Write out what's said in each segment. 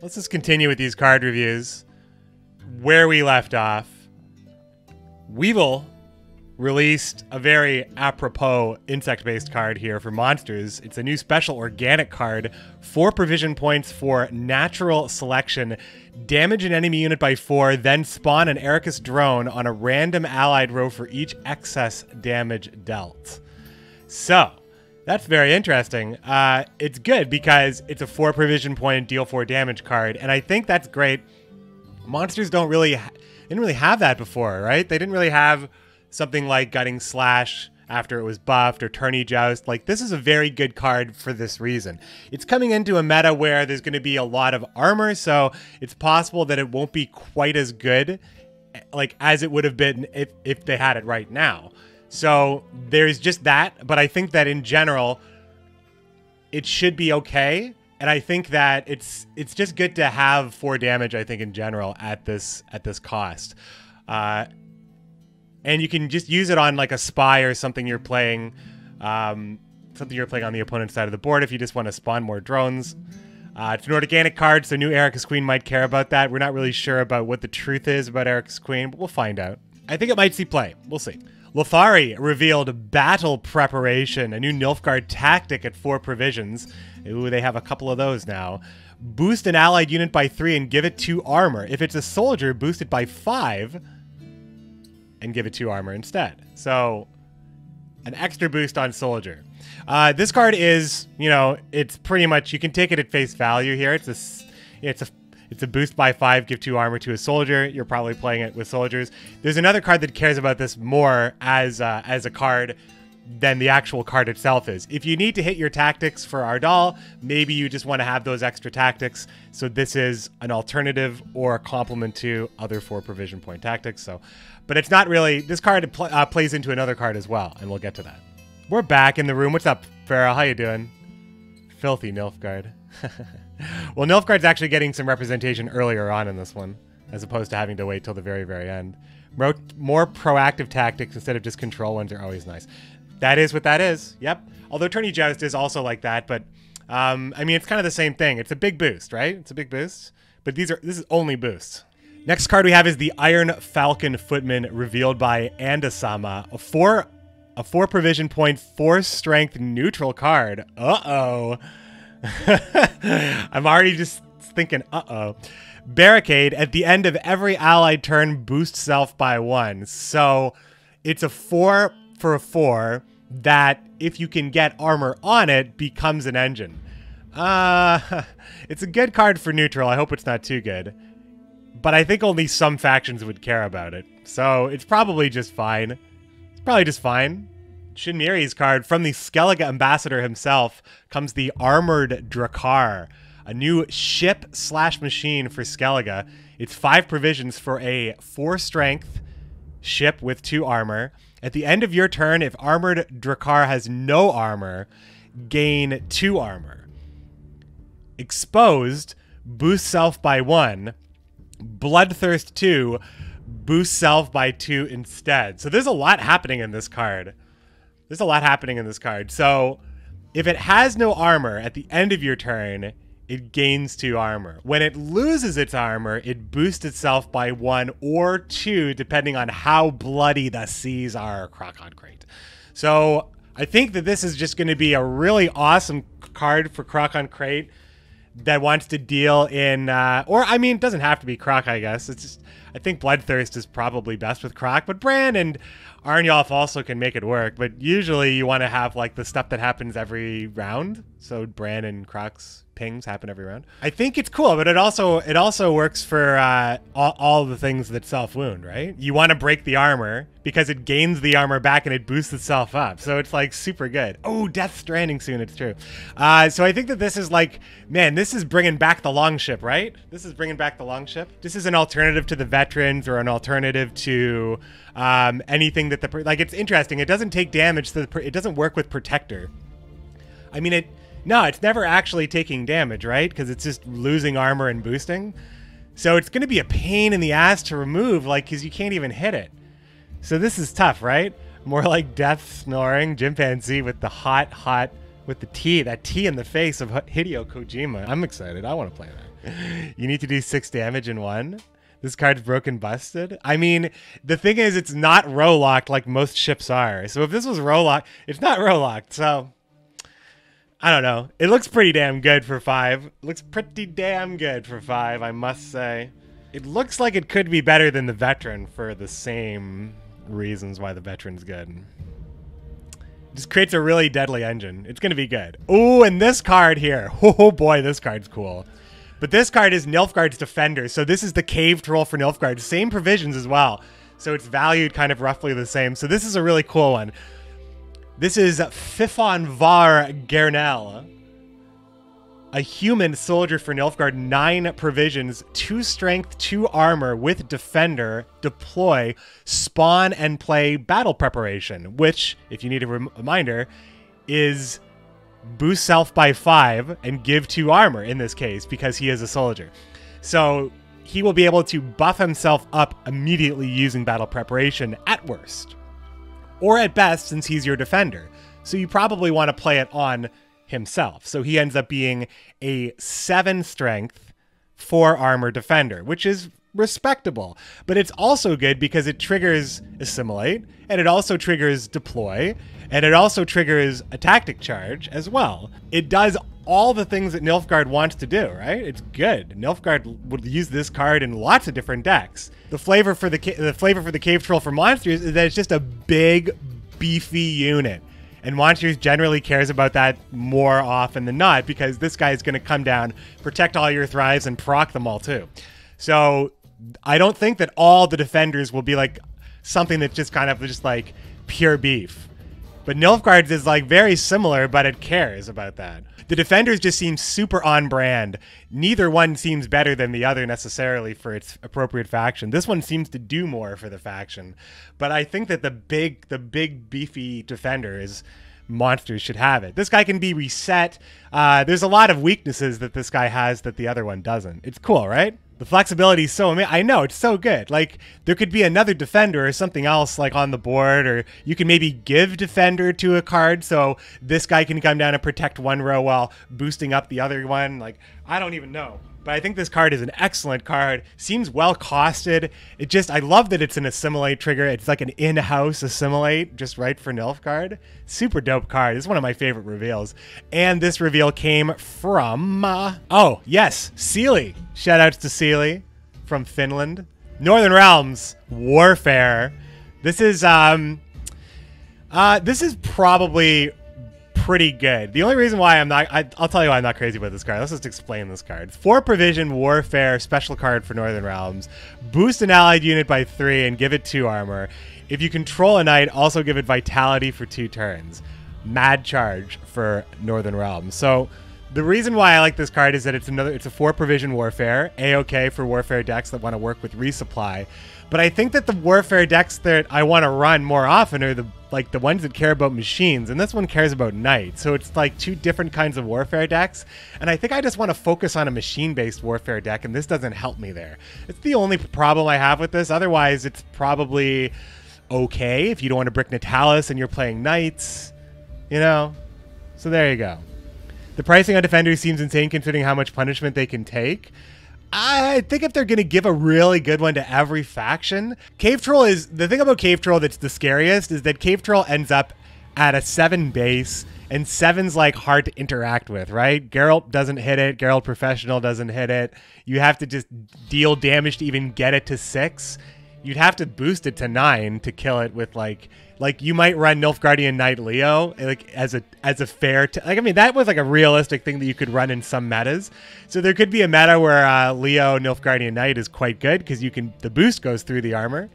let's just continue with these card reviews. Where we left off, Weevil released a very apropos insect-based card here for monsters. It's a new special organic card, 4 provision points for natural selection. Damage an enemy unit by 4, then spawn an Ericus drone on a random allied row for each excess damage dealt. So, that's very interesting. It's good because it's a 4 provision point deal 4 damage card, and I think that's great. Monsters didn't really have that before, right? They didn't really have something like Gutting Slash after it was buffed, or Tourney Joust. Like, this is a very good card for this reason. It's coming into a meta where there's going to be a lot of armor, so it's possible that it won't be quite as good like as it would have been if they had it right now. So there's just that, but I think that in general, it should be okay. And I think that it's just good to have 4 damage, I think, in general at this cost. And you can just use it on like a spy or something you're playing, on the opponent's side of the board if you just want to spawn more drones. It's an organic card, so new Ericus Queen might care about that. We're not really sure about what the truth is about Ericus Queen, but we'll find out. I think it might see play. We'll see. Lothari revealed Battle Preparation, a new Nilfgaard tactic at 4 provisions. Ooh, they have a couple of those now. Boost an allied unit by 3 and give it 2 armor. If it's a soldier, boost it by 5 and give it 2 armor instead. So, an extra boost on soldier. This card is, you know, it's pretty much, you can take it at face value here. It's a boost by 5, give 2 armor to a soldier. You're probably playing it with soldiers. There's another card that cares about this more as a card than the actual card itself is. If you need to hit your tactics for Ardal, maybe you just want to have those extra tactics. So this is an alternative or a complement to other 4 provision point tactics. So, but it's not really, this card plays into another card as well, and we'll get to that. We're back in the room. What's up, Farrah? How you doing? Filthy Nilfgaard. Well, Nilfgaard's actually getting some representation earlier on in this one, as opposed to having to wait till the very, very end. More proactive tactics instead of just control ones are always nice. That is what that is. Yep. Although Tourney Joust is also like that, but I mean, it's kind of the same thing. It's a big boost, right? It's a big boost, but this is only boosts. Next card we have is the Iron Falcon Footman, revealed by Andasama, a 4 provision point, 4 strength neutral card. Uh-oh. I'm already just thinking, uh-oh. Barricade, at the end of every allied turn, boost self by 1. So it's a 4 for a 4 that, if you can get armor on it, becomes an engine. It's a good card for neutral. I hope it's not too good. But I think only some factions would care about it. So it's probably just fine. It's probably just fine. Shinmiri's card, from the Skellige ambassador himself, comes the Armored Drakkar, a new ship/machine for Skellige. It's 5 provisions for a 4 strength ship with 2 armor. At the end of your turn, if Armored Drakkar has no armor, gain 2 armor. Exposed, boost self by 1. Bloodthirst 2, boost self by 2 instead. So there's a lot happening in this card. There's a lot happening in this card. So if it has no armor at the end of your turn, it gains 2 armor. When it loses its armor, it boosts itself by 1 or 2, depending on how bloody the seas are. Croc-on Crate. So I think that this is just going to be a really awesome card for Croc-on Crate that wants to deal in, or I mean, it doesn't have to be Croc, I guess. It's just, I think Bloodthirst is probably best with Croc, but Bran and Arnjolf also can make it work. But usually you want to have like the stuff that happens every round. So Bran and Croc's pings happen every round. I think it's cool, but it also works for all the things that self-wound, right? You want to break the armor because it gains the armor back and it boosts itself up. So it's like super good. Oh, Death Stranding soon, it's true. So I think that this is like, man, this is bringing back the Longship, right? This is bringing back the Longship. This is an alternative to the Veterans, or an alternative to anything that like, it's interesting. It doesn't take damage, so it doesn't work with Protector. I mean, no, it's never actually taking damage, right? Because it's just losing armor and boosting. So it's going to be a pain in the ass to remove, like, because you can't even hit it. So this is tough, right? More like Death Snoring, Chimpanzee with the with the T, that T in the face of Hideo Kojima. I'm excited. I want to play that. You need to do 6 damage in one. This card's broken busted. I mean, the thing is, it's not row locked like most ships are. So if this was row locked, it's not row locked. So I don't know. It looks pretty damn good for 5. It looks pretty damn good for 5, I must say. It looks like it could be better than the veteran for the same reasons why the veteran's good. It just creates a really deadly engine. It's going to be good. Oh, and this card here. Oh boy, this card's cool. But this card is Nilfgaard's Defender. So this is the cave troll for Nilfgaard. Same provisions as well. So it's valued kind of roughly the same. So this is a really cool one. This is Fifon Var Gernel. A human soldier for Nilfgaard. 9 provisions, 2 strength, 2 armor with Defender. Deploy, spawn, and play battle preparation. Which, if you need a reminder, is boost self by 5 and give 2 armor in this case because he is a soldier. So he will be able to buff himself up immediately using battle preparation at worst. Or at best, since he's your defender. So you probably want to play it on himself. So he ends up being a 7 strength, 4 armor defender, which is respectable. But it's also good because it triggers Assimilate, and it also triggers Deploy, and it also triggers a Tactic Charge as well. It does all the things that Nilfgaard wants to do, right? It's good. Nilfgaard would use this card in lots of different decks. The flavor for the Cave Troll for Monsters is that it's just a big, beefy unit. And Monsters generally cares about that more often than not because this guy is going to come down, protect all your thrives, and proc them all too. So I don't think that all the defenders will be like something that's just kind of just like pure beef. But Nilfgaard's is like very similar, but it cares about that. The defenders just seem super on brand. Neither one seems better than the other necessarily for its appropriate faction. This one seems to do more for the faction. But I think that the big beefy defenders, Monsters, should have it. This guy can be reset. There's a lot of weaknesses that this guy has that the other one doesn't. It's cool, right? The flexibility is so amazing. I know, it's so good. Like, there could be another defender or something else like on the board, or you can maybe give defender to a card so this guy can come down and protect one row while boosting up the other one. Like, I don't even know. But I think this card is an excellent card. Seems well costed. I love that it's an Assimilate trigger. It's like an in-house Assimilate, just right for Nilfgaard. Super dope card. It's one of my favorite reveals. And this reveal came from, oh, yes, Sealy. Shoutouts to Sealy from Finland. Northern Realms, Warfare. This is probably pretty good. The only reason why I'll tell you why I'm not crazy about this card. Let's just explain this card. 4 provision Warfare special card for Northern Realms. Boost an allied unit by 3 and give it 2 armor. If you control a knight, also give it vitality for 2 turns. Mad charge for Northern Realms. So the reason why I like this card is that it's a 4 provision Warfare. A-OK for Warfare decks that want to work with resupply. But I think that the Warfare decks that I want to run more often are the ones that care about machines, and this one cares about knights. So it's like 2 different kinds of Warfare decks, and I think I just want to focus on a machine-based Warfare deck, and this doesn't help me there. It's the only problem I have with this. Otherwise, it's probably okay if you don't want to brick Natalis and you're playing knights, you know? So there you go. The pricing on Defenders seems insane considering how much punishment they can take. I think if they're going to give a really good one to every faction, Cave Troll is... The thing about Cave Troll that's the scariest is that Cave Troll ends up at a 7 base, and 7's like hard to interact with, right? Geralt doesn't hit it. Geralt Professional doesn't hit it. You have to just deal damage to even get it to 6. You'd have to boost it to 9 to kill it with like you might run Nilfgaardian Knight Leo like as a fair I mean that was like a realistic thing that you could run in some metas. So there could be a meta where Leo Nilfgaardian Knight is quite good because the boost goes through the armor.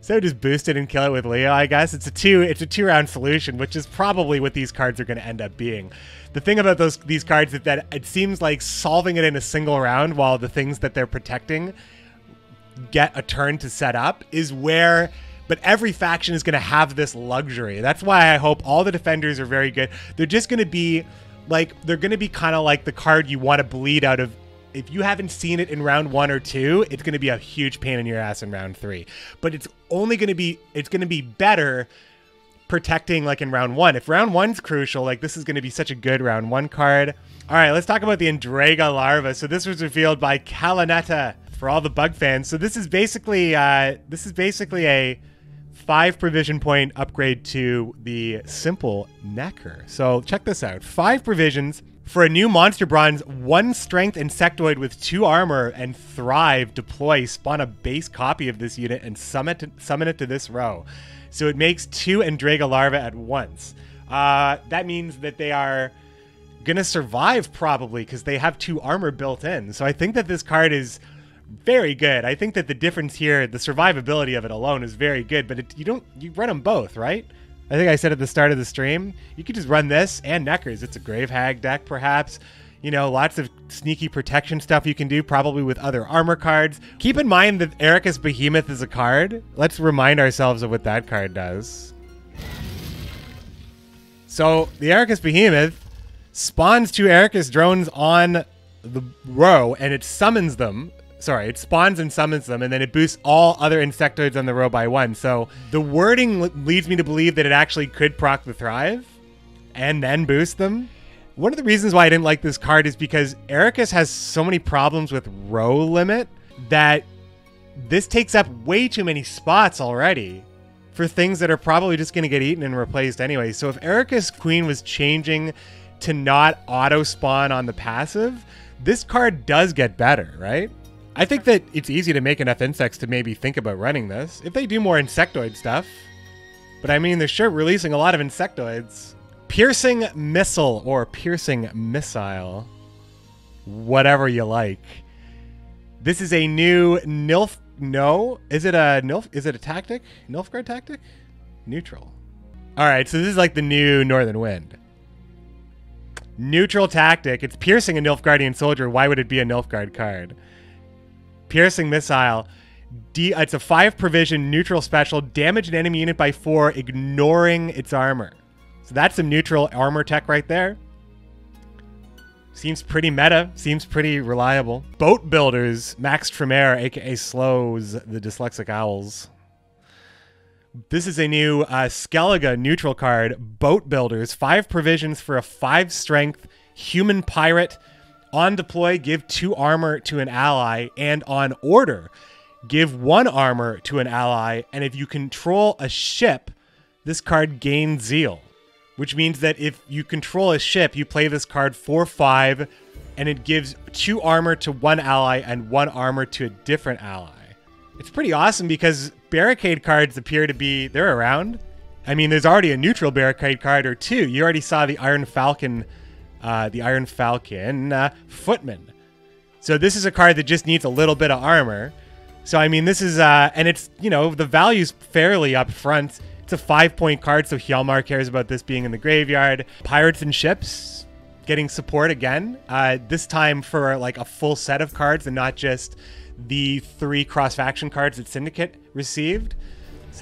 So just boost it and kill it with Leo, I guess. It's a 2-round solution, which is probably what these cards are going to end up being. The thing about these cards is that it seems like solving it in a single round while the things that they're protecting get a turn to set up is where... But every faction is going to have this luxury. That's why I hope all the defenders are very good. They're just going to be like, they're going to be kind of like the card you want to bleed out of. If you haven't seen it in round 1 or 2, it's going to be a huge pain in your ass in round 3. But it's only going to be, it's going to be better protecting like in round 1. If round 1's crucial, like this is going to be such a good round 1 card. All right, let's talk about the Andrega larva. So this was revealed by Kalanetta for all the bug fans. So this is basically a 5 provision point upgrade to the simple Necker. So check this out. 5 provisions for a new monster bronze, 1 strength insectoid with 2 armor and thrive, deploy, spawn a base copy of this unit and summon it to this row. So it makes 2 Andrega larvae at once. That means that they are gonna survive probably because they have 2 armor built in. So I think that this card is very good. I think that the difference here, the survivability of it alone is very good, but you run them both, right? I think I said at the start of the stream, you could just run this and Neckers. It's a Grave Hag deck perhaps. You know, lots of sneaky protection stuff you can do, probably with other armor cards. Keep in mind that Ericus Behemoth is a card. Let's remind ourselves of what that card does. So the Ericus Behemoth spawns 2 Ericus drones on the row and it summons them. Sorry, it spawns and summons them, and then it boosts all other insectoids on the row by 1. So the wording leads me to believe that it actually could proc the Thrive and then boost them. One of the reasons why I didn't like this card is because Ericus has so many problems with row limit that this takes up way too many spots already for things that are probably just going to get eaten and replaced anyway. So if Ericus Queen was changing to not auto spawn on the passive, this card does get better, right? I think that it's easy to make enough insects to maybe think about running this if they do more insectoid stuff. But I mean, they're sure releasing a lot of insectoids. Piercing Missile or Piercing Missile, whatever you like. This is a new is it a tactic? Nilfgaard tactic? Neutral. All right, so this is like the new Northern Wind. Neutral tactic. It's piercing a Nilfgaardian soldier. Why would it be a Nilfgaard card? Piercing Missile. It's a 5 provision neutral special. Damage an enemy unit by 4, ignoring its armor. So that's some neutral armor tech right there. Seems pretty meta. Seems pretty reliable. Boat Builders. Max Tremere, aka Slows the Dyslexic Owls. This is a new Skellige neutral card. Boat Builders. 5 provisions for a 5 strength human pirate. On deploy, give 2 armor to an ally, and on order, give 1 armor to an ally, and if you control a ship, this card gains Zeal, which means that if you control a ship, you play this card for 5, and it gives 2 armor to 1 ally and 1 armor to a different ally. It's pretty awesome because barricade cards appear to be, they're around. I mean, there's already a neutral barricade card or 2. You already saw the Iron Falcon Footman. So this is a card that just needs a little bit of armor. So I mean, this is and it's, you know, the value's fairly up front. It's a 5-point card, so Hjalmar cares about this being in the graveyard. Pirates and ships getting support again. This time for like a full set of cards and not just the 3 cross-faction cards that Syndicate received.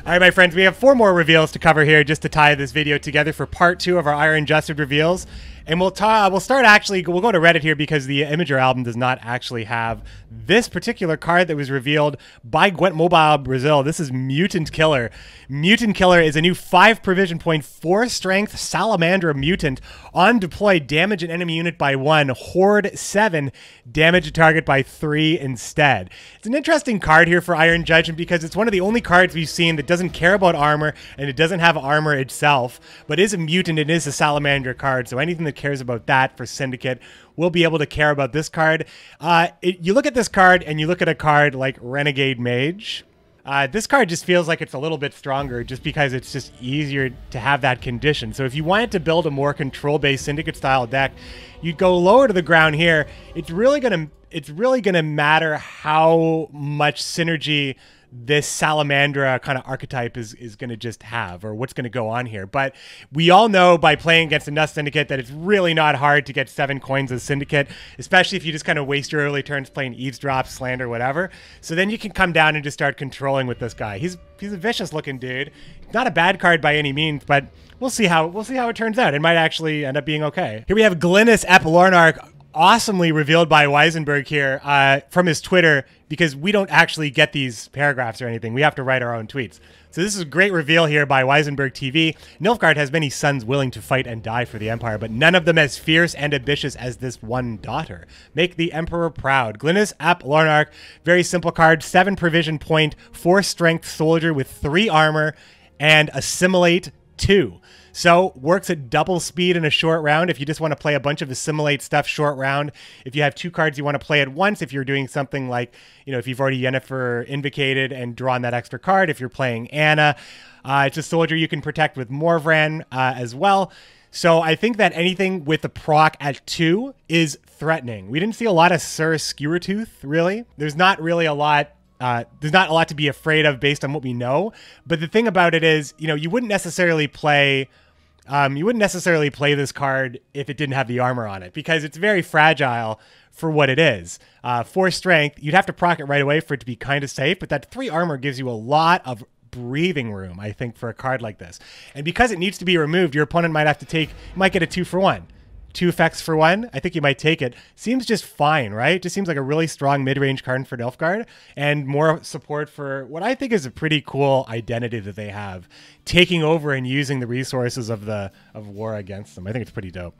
All right, my friends, we have 4 more reveals to cover here just to tie this video together for part 2 of our Iron Justed reveals. And we'll start actually, we'll go to Reddit here because the Imager album does not actually have this particular card that was revealed by GWENT Mobile Brazil. This is Mutant Killer. Mutant Killer is a new 5 provision point, 4 strength Salamandra mutant. On deploy, damage an enemy unit by 1, hoard 7, damage a target by 3 instead. It's an interesting card here for Iron Judgment because it's one of the only cards we've seen that doesn't care about armor and it doesn't have armor itself, but is a mutant and is a Salamandra card. So anything that cares about that for Syndicate will be able to care about this card. You look at this card and you look at a card like Renegade Mage. This card just feels like it's a little bit stronger just because it's just easier to have that condition. So if you wanted to build a more control-based Syndicate style deck, you'd go lower to the ground here. It's really gonna matter how much synergy this Salamandra kind of archetype is going to just have, or what's going to go on here. But we all know by playing against enough Syndicate that it's really not hard to get 7 coins as Syndicate, especially if you just kind of waste your early turns playing Eavesdrop, Slander, whatever. So then you can come down and just start controlling with this guy. He's a vicious looking dude. Not a bad card by any means, but we'll see how it turns out. It might actually end up being okay. Here we have Glynis Ep Lornark, awesomely revealed by Weisenberg here from his Twitter, because we don't actually get these paragraphs or anything. We have to write our own tweets. So this is a great reveal here by Weisenberg TV. Nilfgaard has many sons willing to fight and die for the Empire, but none of them as fierce and ambitious as this one daughter. Make the Emperor proud. Glynis Ap Lornark, very simple card, 7 provision point, 4 strength soldier with 3 armor, and assimilate 2. So works at double speed in a short round. If you just want to play a bunch of assimilate stuff short round, if you have 2 cards you want to play at once, if you're doing something like, you know, if you've already Yennefer invocated and drawn that extra card, if you're playing Anna, it's a soldier you can protect with Morvran as well. So I think that anything with the proc at 2 is threatening. We didn't see a lot of Sir Skewertooth, really. There's not really a lot. There's not a lot to be afraid of based on what we know. But the thing about it is, you know, you wouldn't necessarily play this card if it didn't have the armor on it, because it's very fragile for what it is. 4 strength, you'd have to proc it right away for it to be kind of safe, but that 3 armor gives you a lot of breathing room, I think, for a card like this. And because it needs to be removed, your opponent might have to take, might get a 2 for 1. 2 effects for 1. I think you might take it. Seems just fine, right? Just seems like a really strong mid-range card for Nilfgaard, and more support for what I think is a pretty cool identity that they have, taking over and using the resources of war against them. I think it's pretty dope.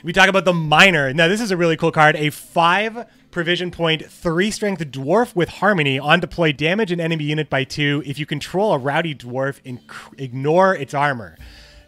We talk about the Miner. Now, this is a really cool card. A 5 provision point, 3 strength dwarf with Harmony. On deploy, damage an enemy unit by 2. If you control a rowdy dwarf, ignore its armor.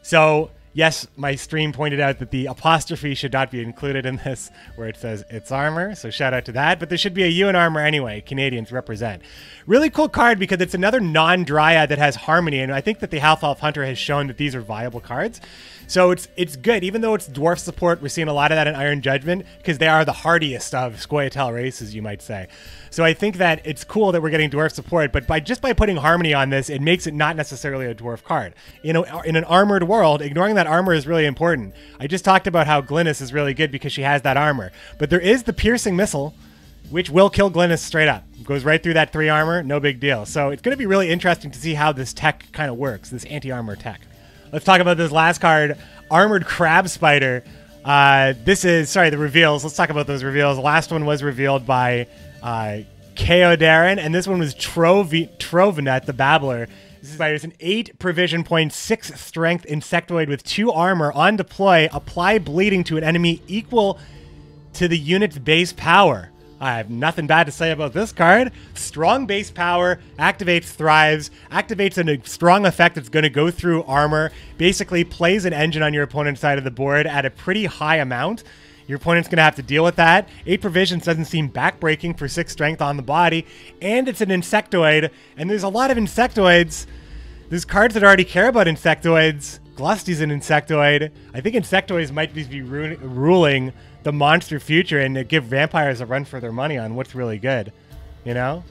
So yes, my stream pointed out that the apostrophe should not be included in this, where it says its armor, so shout out to that. But there should be a U in armor anyway. Canadians represent. Really cool card because it's another non-dryad that has Harmony, and I think that the Half-Elf Hunter has shown that these are viable cards. So it's good. Even though it's dwarf support, we're seeing a lot of that in Iron Judgment, because they are the hardiest of scoia'tael races, you might say. So I think that it's cool that we're getting dwarf support, but by putting Harmony on this, it makes it not necessarily a dwarf card. You know, in an armored world, ignoring that armor is really important. I just talked about how Glynis is really good because she has that armor. But there is the piercing missile, which will kill Glynis straight up. Goes right through that 3 armor, no big deal. So it's going to be really interesting to see how this tech kind of works, this anti-armor tech. Let's talk about this last card, Armored Crab Spider. This is, sorry, the reveals. Let's talk about those reveals. The last one was revealed by Keodarin, and this one was Trovenet, the Babbler. This spider is an 8 provision point, 6 strength insectoid with 2 armor. On deploy, apply bleeding to an enemy equal to the unit's base power. I have nothing bad to say about this card. Strong base power, activates thrives, activates a strong effect that's going to go through armor, basically plays an engine on your opponent's side of the board at a pretty high amount. Your opponent's going to have to deal with that. 8 provisions doesn't seem backbreaking for 6 strength on the body, and it's an insectoid, and there's a lot of insectoids. There's cards that already care about insectoids. Glusty's an insectoid. I think insectoids might be ruling the monster future and give vampires a run for their money on what's really good, you know?